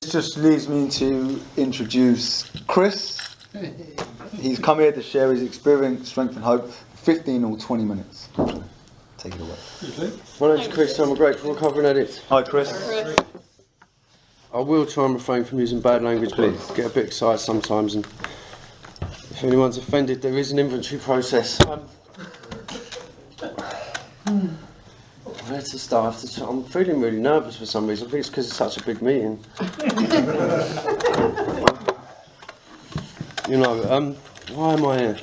This just leads me to introduce Chris. He's come here to share his experience, strength and hope for 15 or 20 minutes. Take it away. My name's Chris, I'm a grateful recovering addict. Hi Chris. I will try and refrain from using bad language, but I get a bit excited sometimes, and if anyone's offended, there is an inventory process. Where to start? I'm feeling really nervous for some reason. I think it's because it's such a big meeting. You know, why am I here?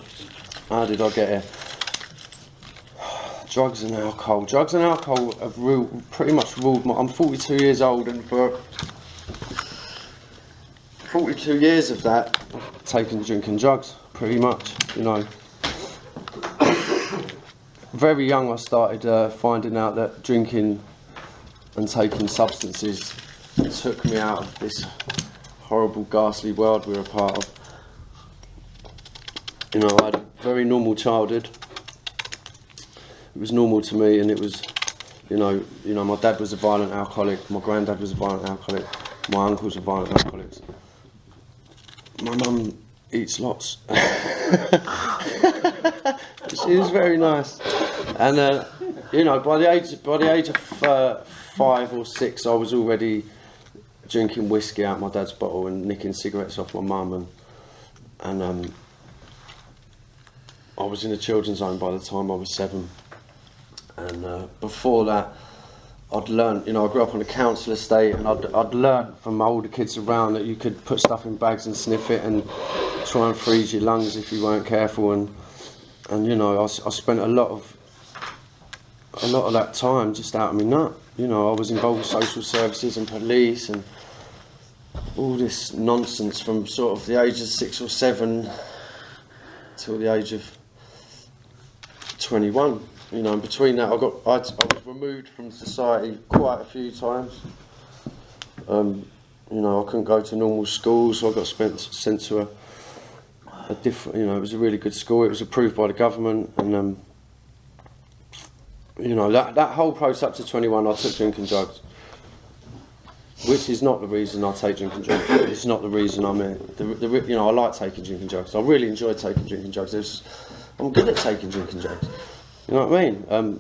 How did I get here? Drugs and alcohol. Drugs and alcohol have pretty much ruled I'm 42 years old, and for 42 years of that, I've taken drinking drugs, pretty much, you know. Very young I started finding out that drinking and taking substances took me out of this horrible, ghastly world we were a part of. You know, I had a very normal childhood. It was normal to me, and it was, you know, my dad was a violent alcoholic, my granddad was a violent alcoholic, my uncles were violent alcoholics. My mum eats lots. She was very nice, and you know, by the age of 5 or 6, I was already drinking whiskey out my dad's bottle and nicking cigarettes off my mum, and I was in a children's home by the time I was 7, and before that, I'd learned, you know, I grew up on a council estate, and I'd learned from my older kids around that you could put stuff in bags and sniff it and try and freeze your lungs if you weren't careful, and you know, I spent a lot of that time just out of my nut. You know, I was involved with social services and police and all this nonsense from sort of the age of 6 or 7 till the age of 21. You know, and between that, I was removed from society quite a few times. You know, I couldn't go to normal school, so I got sent to a different. You know, it was a really good school. It was approved by the government, and you know, that whole process up to 21, I took drinking drugs, which is not the reason I take drinking drugs. It's not the reason I'm here. You know, I like taking drinking drugs. I really enjoy taking drinking drugs. I'm good at taking drinking drugs. You know what I mean?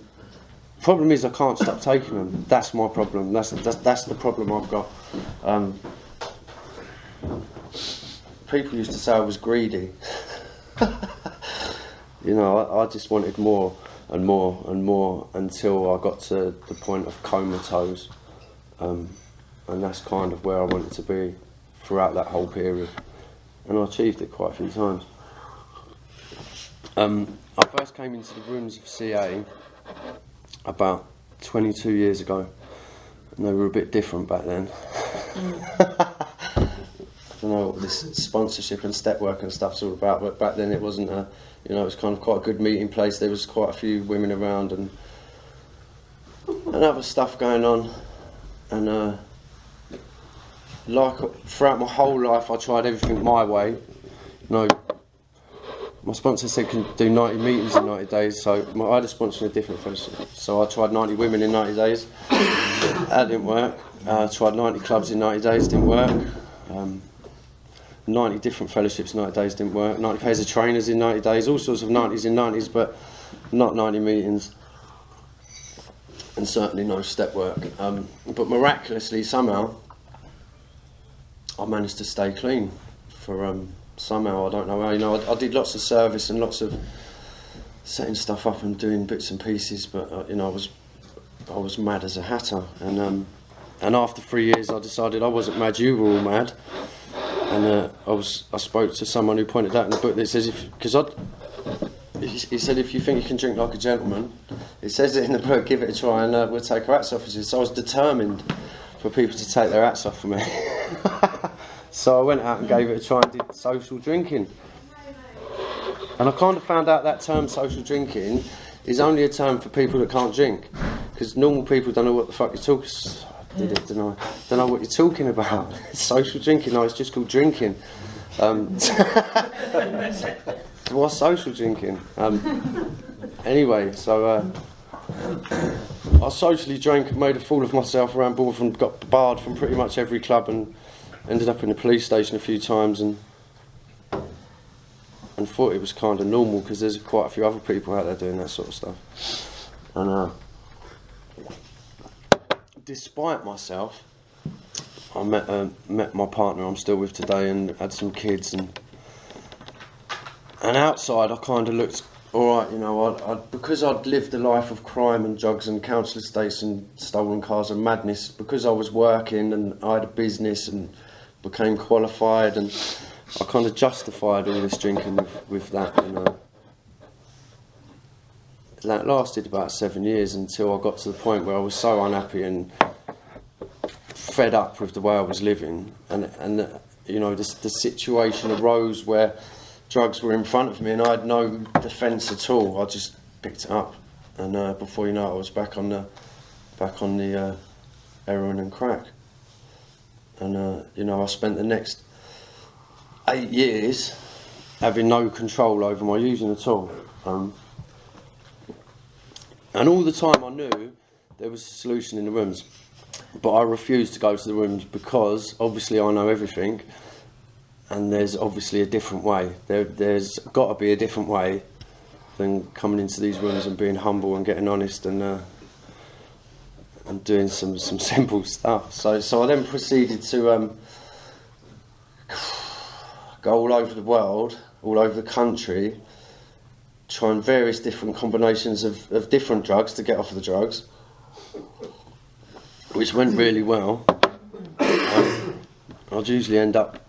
Problem is I can't stop taking them. That's my problem. That's the problem I've got. People used to say I was greedy. You know, I just wanted more and more and more until I got to the point of comatose. And that's kind of where I wanted to be throughout that whole period. And I achieved it quite a few times. I first came into the rooms of CA about 22 years ago, and they were a bit different back then. I don't know what this sponsorship and step work and stuff's all about, but back then it wasn't you know, it was kind of quite a good meeting place. There was quite a few women around and other stuff going on, and like throughout my whole life I tried everything my way. You know, my sponsor said can do 90 meetings in 90 days, so I had a sponsor in a different fellowship. So I tried 90 women in 90 days. That didn't work. I tried 90 clubs in 90 days, didn't work. 90 different fellowships in 90 days, didn't work. 90 pairs of trainers in 90 days, all sorts of 90s in 90s, but not 90 meetings. And certainly no step work. But miraculously, somehow, I managed to stay clean for somehow, I don't know how. You know, I did lots of service and lots of setting stuff up and doing bits and pieces, but you know, I was mad as a hatter, and after 3 years I decided I wasn't mad, you were all mad, and I spoke to someone who pointed out in the book that says he said if you think you can drink like a gentleman, it says it in the book, give it a try and we'll take our hats off. So I was determined for people to take their hats off for me. So I went out and gave it a try and did social drinking. And I kind of found out that term social drinking is only a term for people that can't drink. Because normal people don't know what the fuck you're talking about. I did it, didn't I? Don't know what you're talking about. It's social drinking, no, it's just called drinking. What's social drinking? Anyway, so I socially drank and made a fool of myself around Bournemouth and got barred from pretty much every club and ended up in the police station a few times and thought it was kind of normal because there's quite a few other people out there doing that sort of stuff. And despite myself, I met my partner I'm still with today and had some kids, and outside I kind of looked alright, you know, because I'd lived a life of crime and drugs and council estates and stolen cars and madness, because I was working and I had a business and became qualified, and I kind of justified all this drinking with that, you know. That lasted about 7 years until I got to the point where I was so unhappy and fed up with the way I was living, and you know, the situation arose where drugs were in front of me and I had no defence at all. I just picked it up, and before you know it, I was back on the heroin and crack, and you know, I spent the next 8 years having no control over my using at all, and all the time I knew there was a solution in the rooms, but I refused to go to the rooms because obviously I know everything, and there's obviously a different way. There's got to be a different way than coming into these rooms and being humble and getting honest and doing some simple stuff. So I then proceeded to go all over the world, all over the country, trying various different combinations of different drugs to get off of the drugs, which went really well. I'd usually end up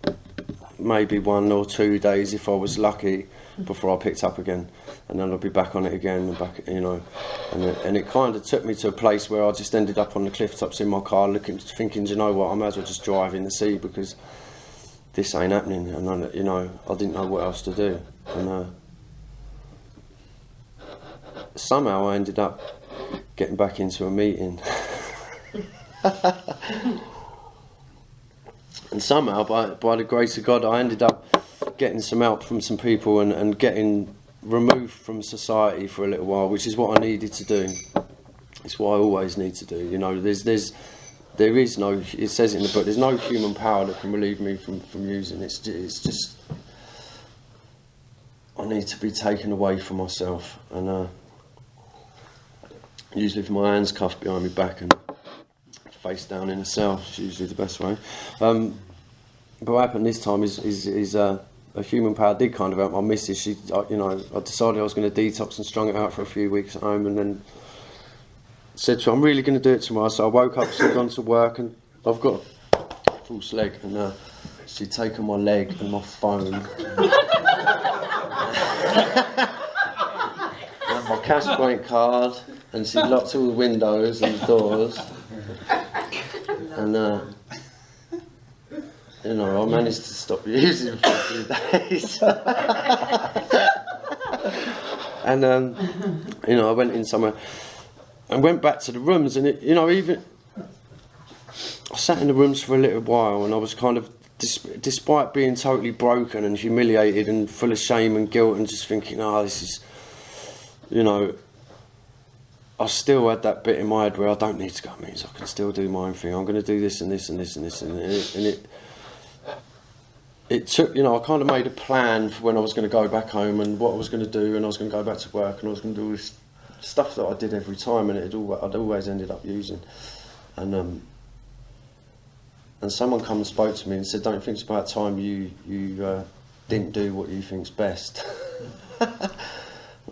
maybe 1 or 2 days, if I was lucky, before I picked up again, and then I'd be back on it again and back, you know, and it kind of took me to a place where I just ended up on the cliff tops in my car thinking, you know what, I might as well just drive in the sea because this ain't happening, and you know, I didn't know what else to do, and somehow I ended up getting back into a meeting. And somehow, by the grace of God, I ended up getting some help from some people and getting removed from society for a little while, which is what I needed to do. It's what I always need to do. You know, there is no, it says it in the book, there's no human power that can relieve me from using. It's just, I need to be taken away from myself, and usually with my hands cuffed behind my back and face down in a cell. It's usually the best way. But what happened this time is a human power did kind of help my missus. She, you know, I decided I was going to detox and strung it out for a few weeks at home, and then said to her, I'm really going to do it tomorrow. So I woke up, she'd gone to work, and I've got a false leg, and she'd taken my leg and my phone and my cash point card, and she locked all the windows and the doors, and you know, I managed to stop using for a few days. And you know, I went in somewhere and went back to the rooms, and you know, even I sat in the rooms for a little while, and I was kind of, despite being totally broken and humiliated and full of shame and guilt, and just thinking, oh, this is, you know, I still had that bit in my head where I don't need to go to meetings, I can still do my own thing, I'm going to do this and this and this and this, and it took, you know, I kind of made a plan for when I was going to go back home and what I was going to do, and I was going to go back to work, and I was going to do all this stuff that I did every time, and I'd always ended up using, and someone come and spoke to me and said, don't you think it's about time you didn't do what you think's best? I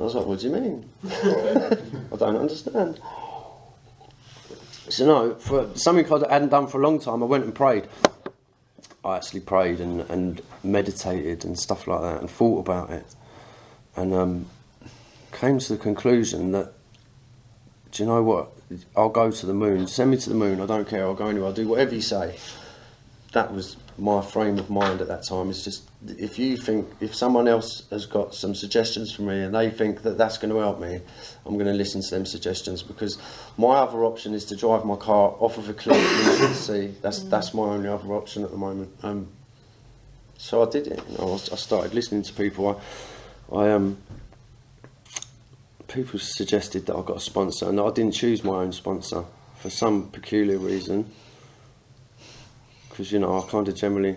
was like, what do you mean? I don't understand. So no, for something I hadn't done for a long time, I went and prayed. I actually prayed and meditated and stuff like that, and thought about it, and came to the conclusion that, do you know what, I'll go to the moon, send me to the moon, I don't care, I'll go anywhere, I'll do whatever you say. That was my frame of mind at that time. It's just, if someone else has got some suggestions for me and they think that that's going to help me, I'm going to listen to them suggestions, because my other option is to drive my car off of a cliff into the sea. That's my only other option at the moment. So I did it. You know, I started listening to people. People suggested that I got a sponsor, and I didn't choose my own sponsor for some peculiar reason. because, you know, I kind of generally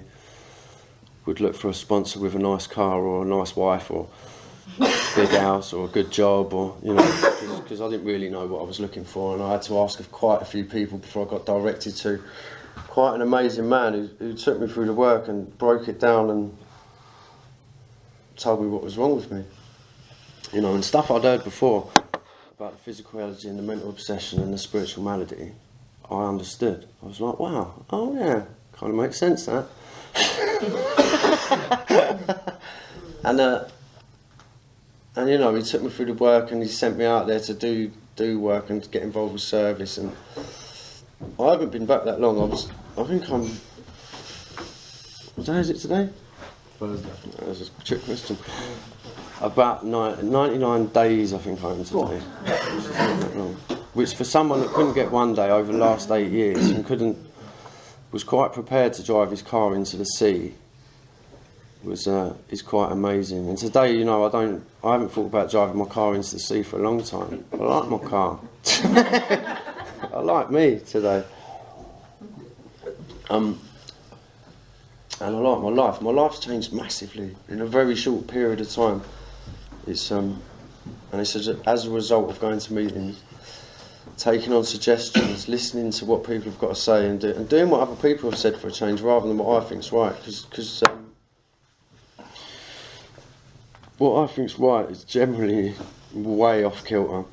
would look for a sponsor with a nice car or a nice wife or a big house or a good job, or, you know, because I didn't really know what I was looking for, and I had to ask of quite a few people before I got directed to quite an amazing man who took me through the work and broke it down and told me what was wrong with me. You know, and stuff I'd heard before about the physicality and the mental obsession and the spiritual malady, I understood. I was like, wow, oh yeah, kind of makes sense, that. And you know, he took me through the work and he sent me out there to do work and to get involved with service, and I haven't been back that long. I think I'm, what day is it today? Thursday. That was a trick question. About 99 days I think I am today. Which for someone that couldn't get one day over the last 8 years and was quite prepared to drive his car into the sea, is quite amazing. And today, you know, I haven't thought about driving my car into the sea for a long time. I like my car. I like me today. And I like my life. My life's changed massively in a very short period of time. It's and it's as a result of going to meetings, taking on suggestions, listening to what people have got to say, and doing what other people have said for a change, rather than what I think's right. Because what I think's right is generally way off kilter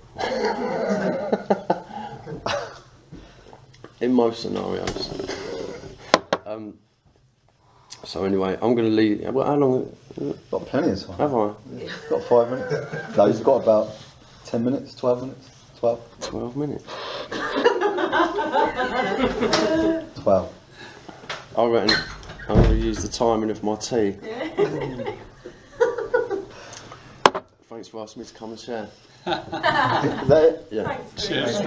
in most scenarios. So anyway, I'm going to leave. Well, how long? Got plenty of time. Have I? Got 5 minutes. No, he's got about 10 minutes, 12 minutes. 12 minutes. 12. I reckon I'm going to use the timing of my tea. Thanks for asking me to come and share. Is that it? Yeah. Cheers.